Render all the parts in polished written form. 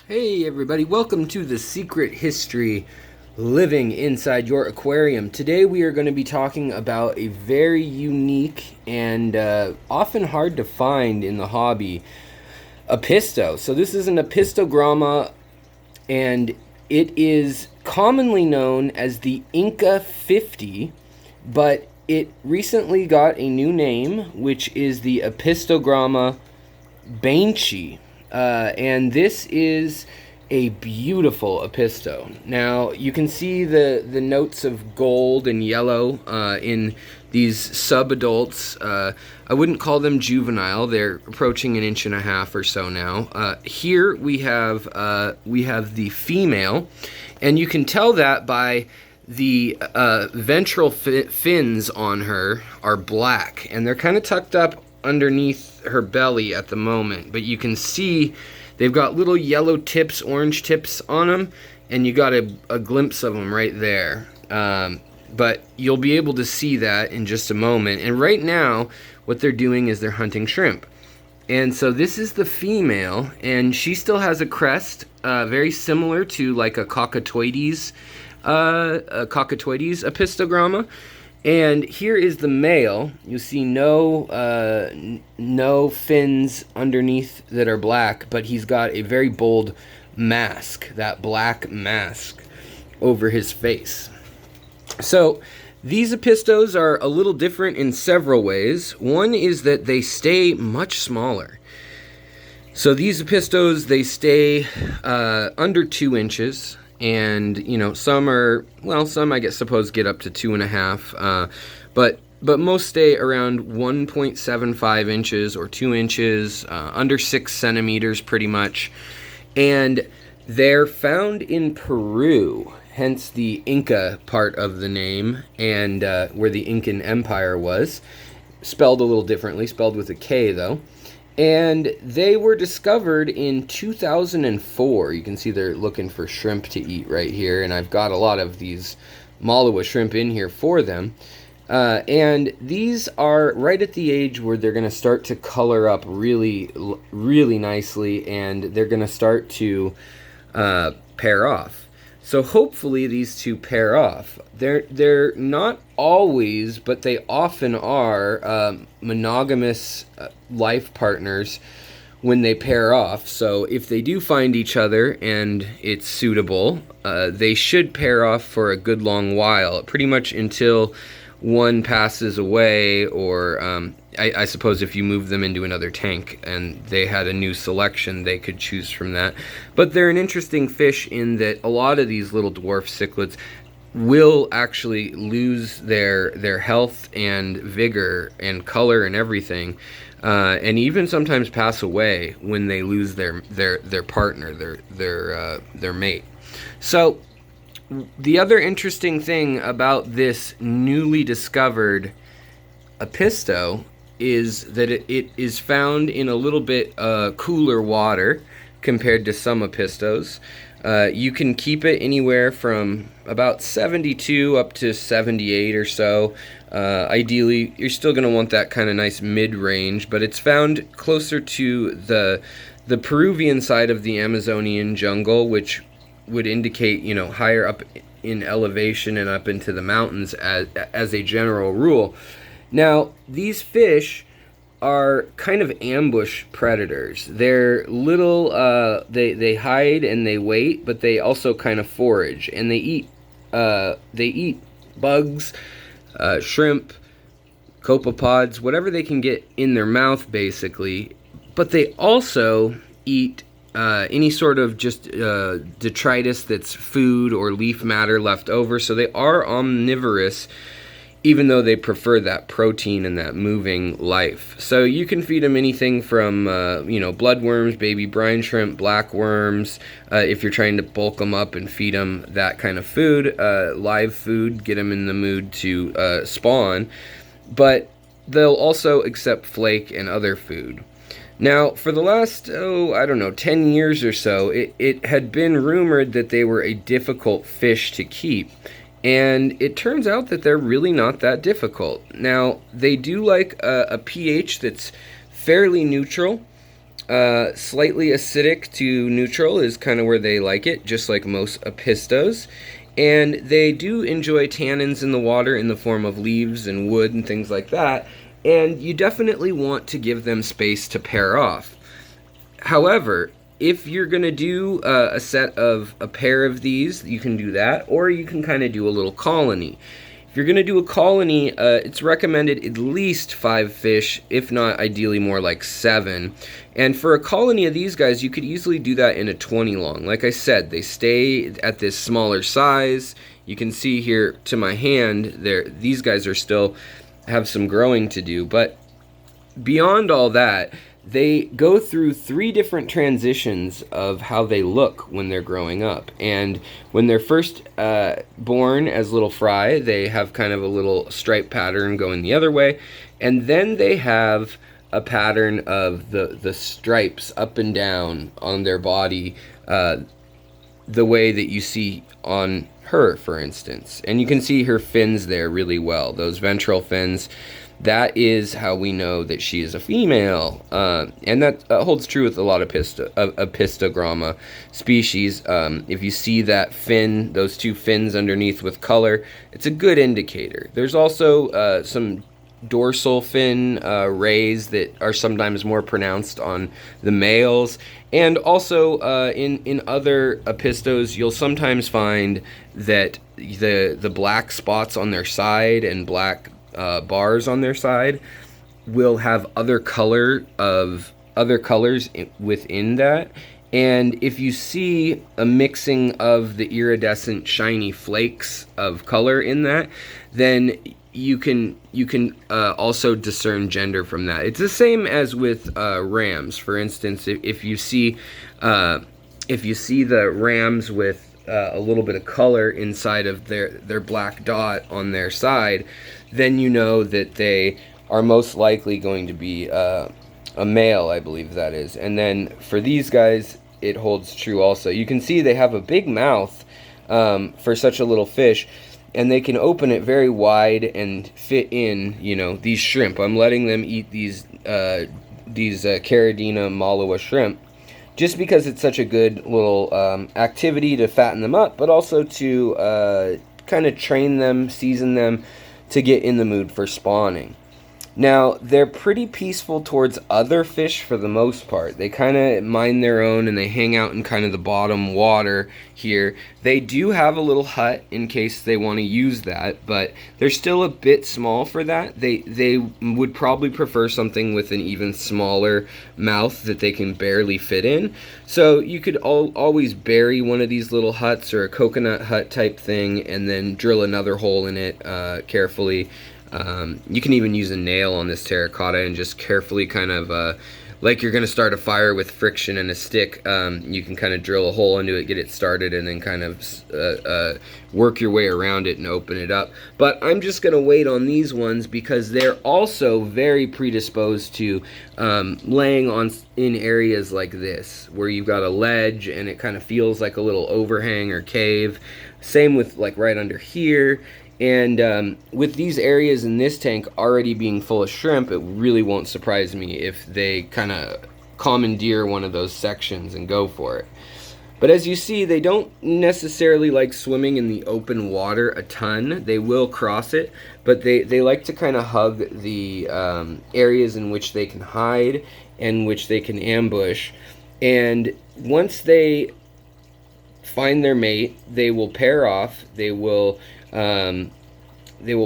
Hey everybody, welcome to the Secret History Living Inside Your Aquarium. Today we are going to be talking about a very unique and often hard to find in the hobby, Apisto. So this is an Apistogramma, and it is commonly known as the Inka-50, but it recently got a new name, which is the Apistogramma baenschi. And this is a beautiful Apisto. Now, you can see the notes of gold and yellow in these sub-adults. I wouldn't call them juvenile. They're approaching 1.5 inches or so now. Here we have the female, and you can tell that by the ventral fins on her are black, and they're kind of tucked up underneath her belly at the moment, but you can see they've got little yellow tips, orange tips on them, and you got a glimpse of them right there. But you'll be able to see that in just a moment. And right now, what they're doing is they're hunting shrimp. And so this is the female, and she still has a crest, very similar to like a cockatoides Apistogramma. And here is the male. You see no fins underneath that are black, but he's got a very bold mask, that black mask over his face. So these Apistos are a little different in several ways. One is that they stay much smaller. So these Apistos, they stay under 2 inches. And some are, well, some I suppose get up to 2.5, but most stay around 1.75 inches or 2 inches, under 6 centimeters pretty much. And they're found in Peru, hence the Inca part of the name, and where the Incan Empire was, spelled a little differently, spelled with a K though. And they were discovered in 2004. You can see they're looking for shrimp to eat right here, and I've got a lot of these Malawa shrimp in here for them. And these are right at the age where they're going to start to color up really, really nicely, and they're going to start to pair off. So hopefully these two pair off. They're not always, but they often are monogamous life partners when they pair off. So if they do find each other and it's suitable, they should pair off for a good long while, pretty much until one passes away, or I suppose if you move them into another tank and they had a new selection, they could choose from that. But they're an interesting fish in that a lot of these little dwarf cichlids will actually lose their health and vigor and color and everything, and even sometimes pass away when they lose their partner, their mate. So the other interesting thing about this newly discovered Apisto is that it is found in a little bit cooler water compared to some Apistos. You can keep it anywhere from about 72 up to 78 or so. Ideally, you're still going to want that kind of nice mid-range, but it's found closer to the Peruvian side of the Amazonian jungle, which would indicate, higher up in elevation and up into the mountains as a general rule. Now, these fish are kind of ambush predators. They're little, they hide and they wait, but they also kind of forage, and they eat bugs, shrimp, copepods, whatever they can get in their mouth, basically. But they also eat any sort of just detritus that's food or leaf matter left over. So they are omnivorous, even though they prefer that protein and that moving life. So you can feed them anything from bloodworms, baby brine shrimp, black worms, if you're trying to bulk them up and feed them that kind of food, live food, get them in the mood to spawn. But they'll also accept flake and other food. Now, for the last, 10 years or so, it had been rumored that they were a difficult fish to keep. And it turns out that they're really not that difficult. Now, they do like a pH that's fairly neutral. Slightly acidic to neutral is kind of where they like it, just like most Apistos. And they do enjoy tannins in the water in the form of leaves and wood and things like that. And you definitely want to give them space to pair off. However, if you're going to do a set of a pair of these, you can do that, or you can kind of do a little colony. If you're going to do a colony, it's recommended at least 5 fish, if not ideally more like 7. And for a colony of these guys, you could easily do that in a 20 long. Like I said, they stay at this smaller size. You can see here to my hand, these guys are still have some growing to do. But beyond all that, they go through 3 different transitions of how they look when they're growing up. And when they're first born as little fry, they have kind of a little stripe pattern going the other way. And then they have a pattern of the stripes up and down on their body, the way that you see on her, for instance. And you can see her fins there really well, those ventral fins. That is how we know that she is a female, and that holds true with a lot of Apistogramma species. If you see that fin, those 2 fins underneath with color, it's a good indicator. There's also some dorsal fin rays that are sometimes more pronounced on the males, and also in other Apistos, you'll sometimes find that the black spots on their side and black bars on their side will have other colors within that. And if you see a mixing of the iridescent shiny flakes of color in that, then you can also discern gender from that. It's the same as with rams. For instance, if you see the rams with a little bit of color inside of their black dot on their side, then you know that they are most likely going to be a male, I believe that is. And then for these guys, it holds true also. You can see they have a big mouth for such a little fish, and they can open it very wide and fit in, these shrimp. I'm letting them eat these Caridina malua shrimp, just because it's such a good little activity to fatten them up, but also to kind of train them, season them, to get in the mood for spawning. Now, they're pretty peaceful towards other fish for the most part. They kind of mind their own, and they hang out in kind of the bottom water here. They do have a little hut in case they want to use that, but they're still a bit small for that. They would probably prefer something with an even smaller mouth that they can barely fit in. So you could always bury one of these little huts or a coconut hut type thing, and then drill another hole in it carefully. You can even use a nail on this terracotta and just carefully kind of, like you're going to start a fire with friction and a stick, you can kind of drill a hole into it, get it started, and then kind of work your way around it and open it up. But I'm just going to wait on these ones because they're also very predisposed to laying in areas like this, where you've got a ledge and it kind of feels like a little overhang or cave. Same with like right under here. And with these areas in this tank already being full of shrimp, it really won't surprise me if they kind of commandeer one of those sections and go for it. But as you see, they don't necessarily like swimming in the open water a ton. They will cross it, but they like to kind of hug the areas in which they can hide and which they can ambush. And once they find their mate, they will pair off. They will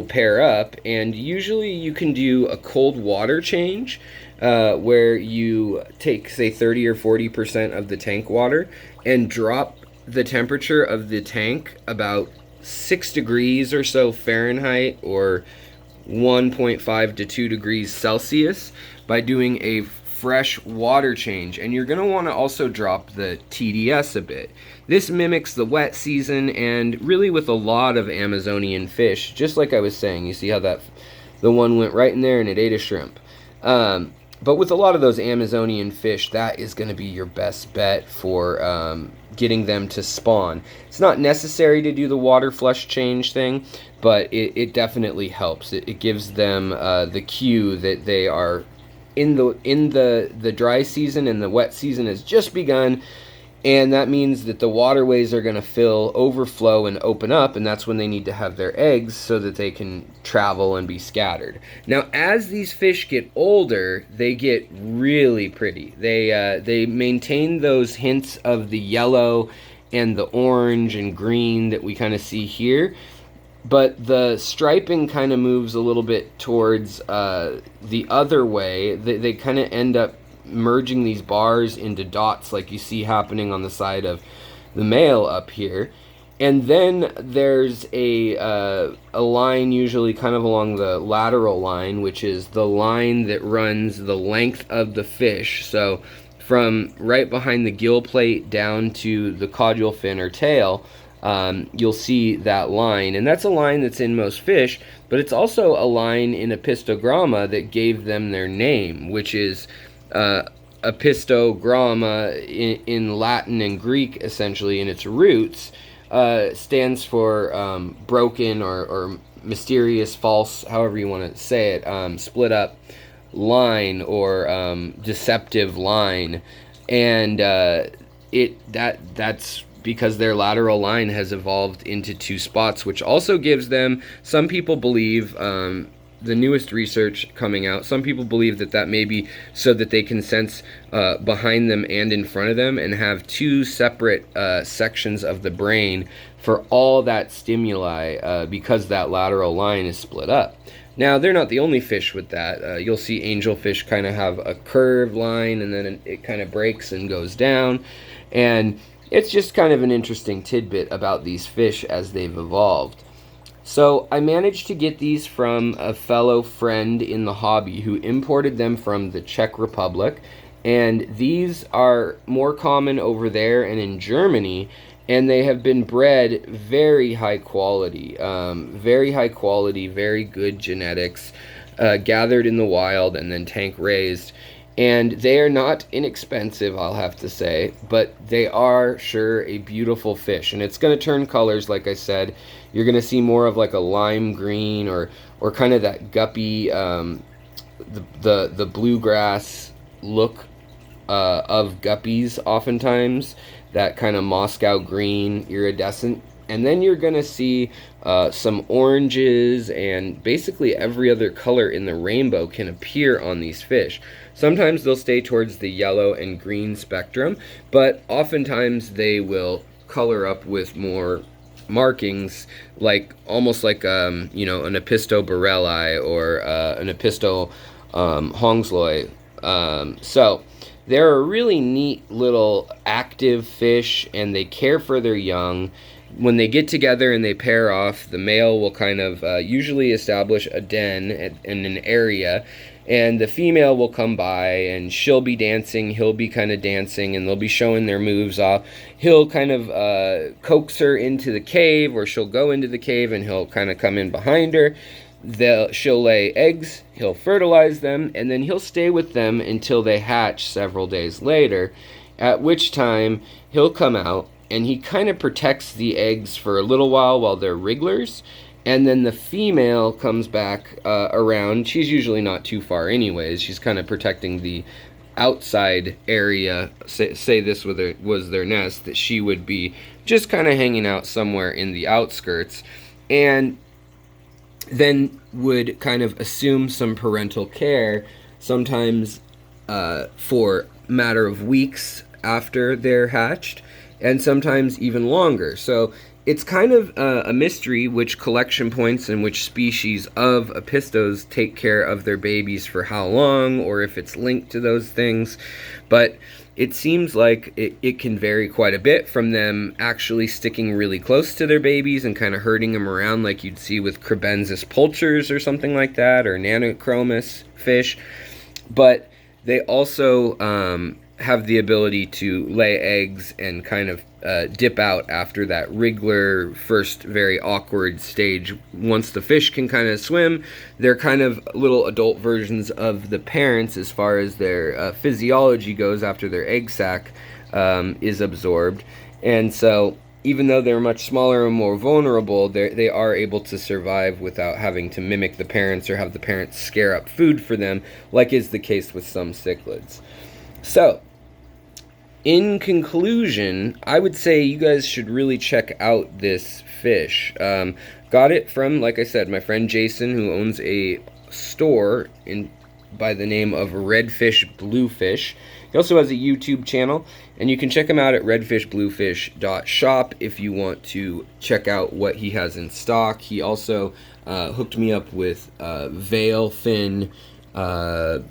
pair up, and usually you can do a cold water change where you take, say, 30 or 40% of the tank water and drop the temperature of the tank about 6 degrees or so Fahrenheit, or 1.5 to 2 degrees Celsius, by doing a fresh water change. And you're going to want to also drop the TDS a bit. This mimics the wet season, and really with a lot of Amazonian fish, just like I was saying, you see how the one went right in there and it ate a shrimp. But with a lot of those Amazonian fish, that is going to be your best bet for getting them to spawn. It's not necessary to do the water flush change thing, but it definitely helps. It gives them the cue that they are in the dry season, and the wet season has just begun. And that means that the waterways are going to fill, overflow, and open up, and that's when they need to have their eggs so that they can travel and be scattered. Now, as these fish get older, they get really pretty. They maintain those hints of the yellow and the orange and green that we kind of see here, but the striping kind of moves a little bit towards the other way. They kind of end up merging these bars into dots like you see happening on the side of the male up here. And then there's a line usually kind of along the lateral line, which is the line that runs the length of the fish. So from right behind the gill plate down to the caudal fin or tail, you'll see that line. And that's a line that's in most fish, but it's also a line in Apistogramma that gave them their name, which is Apistogramma in Latin and Greek, essentially, in its roots, stands for broken or mysterious, false, however you want to say it, split up line or deceptive line. And that's because their lateral line has evolved into two spots, which also gives them, some people believe, the newest research coming out, some people believe that may be so that they can sense behind them and in front of them, and have two separate sections of the brain for all that stimuli, because that lateral line is split up. Now, they're not the only fish with that. You'll see angelfish kind of have a curved line, and then it kind of breaks and goes down. And it's just kind of an interesting tidbit about these fish as they've evolved. So I managed to get these from a fellow friend in the hobby who imported them from the Czech Republic, and these are more common over there and in Germany, and they have been bred very high quality, very good genetics, gathered in the wild and then tank raised. And they are not inexpensive, I'll have to say, but they are sure a beautiful fish. And it's going to turn colors, like I said. You're going to see more of like a lime green or kind of that guppy, the bluegrass look of guppies oftentimes, that kind of Moscow green, iridescent. And then you're going to see some oranges, and basically every other color in the rainbow can appear on these fish. Sometimes they'll stay towards the yellow and green spectrum, but oftentimes they will color up with more markings, like almost like an Apisto borelli or an Apisto hongsloi. So they're a really neat little active fish, and they care for their young. When they get together and they pair off, the male will kind of usually establish a den in an area, and the female will come by, and she'll be dancing, he'll be kind of dancing, and they'll be showing their moves off. He'll kind of coax her into the cave, or she'll go into the cave and he'll kind of come in behind her. She'll lay eggs, he'll fertilize them, and then he'll stay with them until they hatch several days later, at which time he'll come out, and he kind of protects the eggs for a little while they're wrigglers, and then the female comes back around. She's usually not too far anyways. She's kind of protecting the outside area. Say this was their nest, that she would be just kind of hanging out somewhere in the outskirts, and then would kind of assume some parental care, sometimes for a matter of weeks after they're hatched, and sometimes even longer. So it's kind of a mystery which collection points and which species of Apistos take care of their babies for how long, or if it's linked to those things. But it seems like it can vary quite a bit, from them actually sticking really close to their babies and kind of herding them around like you'd see with Crebensis pulchers or something like that, or Nanochromis fish. But they also have the ability to lay eggs and kind of dip out after that wriggler first very awkward stage. Once the fish can kind of swim, they're kind of little adult versions of the parents as far as their physiology goes after their egg sac is absorbed. And so even though they're much smaller and more vulnerable, they are able to survive without having to mimic the parents or have the parents scare up food for them, like is the case with some cichlids. So, in conclusion, I would say you guys should really check out this fish. Got it from, like I said, my friend Jason, who owns a store by the name of Redfish Bluefish. He also has a YouTube channel, and you can check him out at redfishbluefish.shop if you want to check out what he has in stock. He also hooked me up with veil fin neon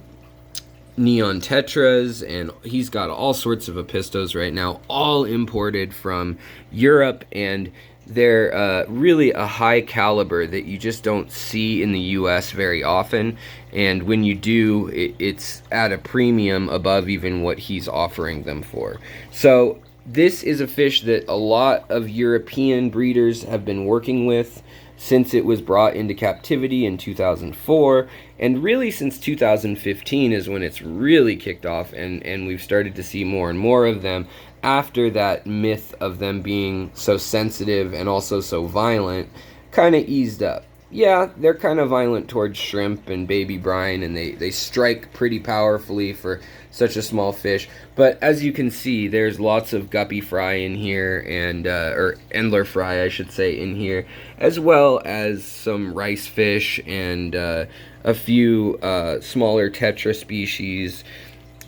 tetras, and he's got all sorts of apistos right now, all imported from Europe, and they're really a high caliber that you just don't see in the US very often, and when you do, it's at a premium above even what he's offering them for. So this is a fish that a lot of European breeders have been working with since it was brought into captivity in 2004, and really since 2015 is when it's really kicked off, and we've started to see more and more of them after that myth of them being so sensitive and also so violent kind of eased up. Yeah, they're kind of violent towards shrimp and baby brine, and they strike pretty powerfully for such a small fish. But as you can see, there's lots of guppy fry in here, and or endler fry, I should say, in here, as well as some rice fish and a few smaller tetra species.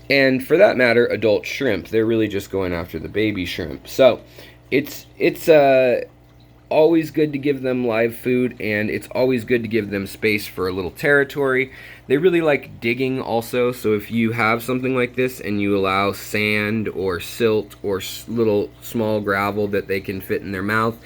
And for that matter, adult shrimp. They're really just going after the baby shrimp. So it's always good to give them live food, and it's always good to give them space for a little territory. They really like digging also, so if you have something like this and you allow sand or silt or little small gravel that they can fit in their mouth,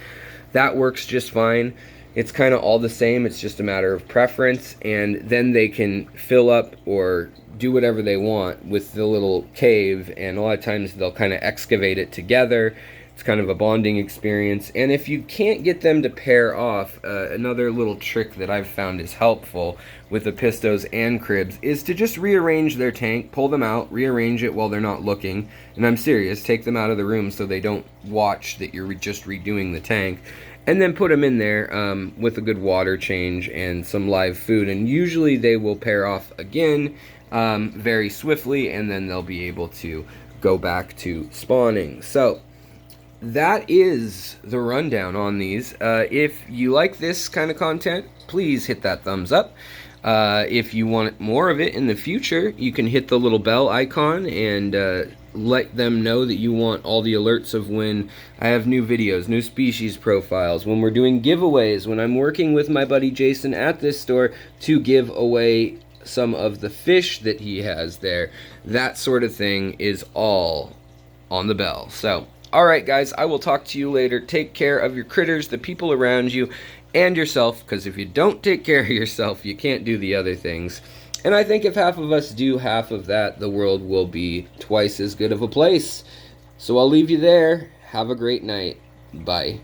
that works just fine. It's kind of all the same, it's just a matter of preference, and then they can fill up or do whatever they want with the little cave, and a lot of times they'll kind of excavate it together. It's kind of a bonding experience. And if you can't get them to pair off, another little trick that I've found is helpful with apistos and cribs is to just rearrange their tank, pull them out, rearrange it while they're not looking, and I'm serious, take them out of the room so they don't watch that you're just redoing the tank, and then put them in there with a good water change and some live food, and usually they will pair off again very swiftly, and then they'll be able to go back to spawning. So that is the rundown on these. If you like this kind of content, please hit that thumbs up. If you want more of it in the future, you can hit the little bell icon and let them know that you want all the alerts of when I have new videos, new species profiles, when we're doing giveaways, when I'm working with my buddy Jason at this store to give away some of the fish that he has there. That sort of thing is all on the bell. So alright guys, I will talk to you later. Take care of your critters, the people around you, and yourself, because if you don't take care of yourself, you can't do the other things. And I think if half of us do half of that, the world will be twice as good of a place. So I'll leave you there. Have a great night. Bye.